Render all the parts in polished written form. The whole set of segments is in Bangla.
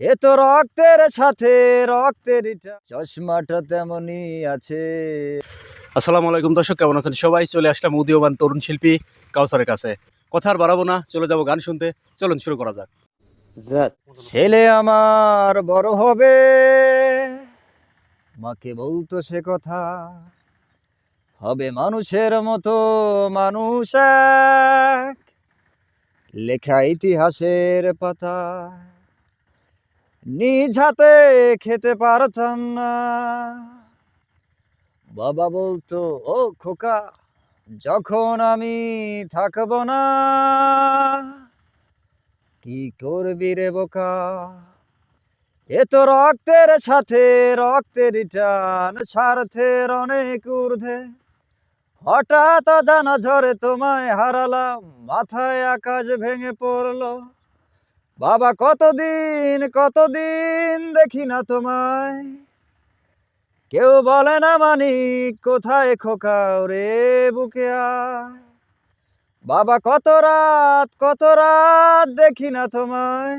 এ তো রক্তের সাথে রক্তের চশমাটা তেমনই আছে। আসসালামু আলাইকুম দর্শক, কেমন আছেন সবাই? চলে আসলাম উদীয়মান তরুণ শিল্পী কাউসারের কাছে। কথা আর বাড়াবো না, চলে যাব গান শুনতে। চলুন শুরু করা যাক। ছেলে আমার বড় হবে, মাকে বলতো সে কথা, হবে মানুষের মতো মানুষ এক, লেখা ইতিহাসের পাতা। নিজ হাতে খেতে পারতাম না, বাবা বলতো ও খোকা, যখন আমি থাকবো না, কি করবি রে বোকা। এ তো রক্তের সাথে রক্তের টান, স্বার্থের অনেক ঊর্ধ্বে, হঠাৎ জানা ঝরে তোমায় হারালাম, মাথায় আকাশ ভেঙে পড়লো। বাবা কতদিন কতদিন দেখি না তোমায়, কেউ বলে না মানিক কোথায় খোকা, রে বুকে আয়। বাবা কত রাত দেখি না তোমায়,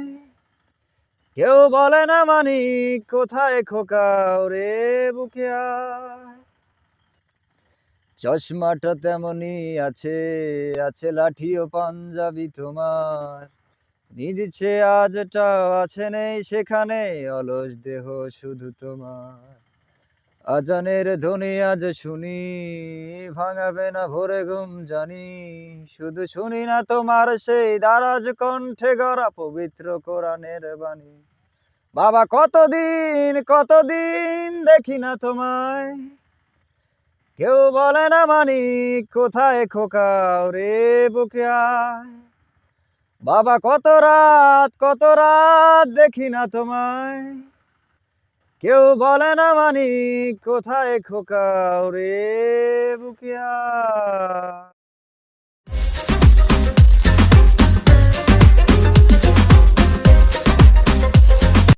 কেউ বলে না মানিক কোথায় খোকা, রে বুকে আয়। চশমাটা তেমনই আছে, আছে লাঠি ও পাঞ্জাবি তোমার, নিজ ইচ্ছে আজটা আছে নেই সেখানে, অলস দেহ শুধু তোমার। আজানের ধ্বনি আজ শুনি, ভাঙাবে না ভোরে ঘুম জানি, শুধু শুনি না তোমার সেই দারাজ কণ্ঠে গড়া পবিত্র কোরআনের বাণী। বাবা কতদিন দেখি না তোমায়, কেউ বলে না মানিক কোথায় খোকা, রে বুকে আয়। বাবা কত রাত দেখি না তোমায়, কেউ বলে না মানিক কোথায় খোকা, রে বুকে আয়।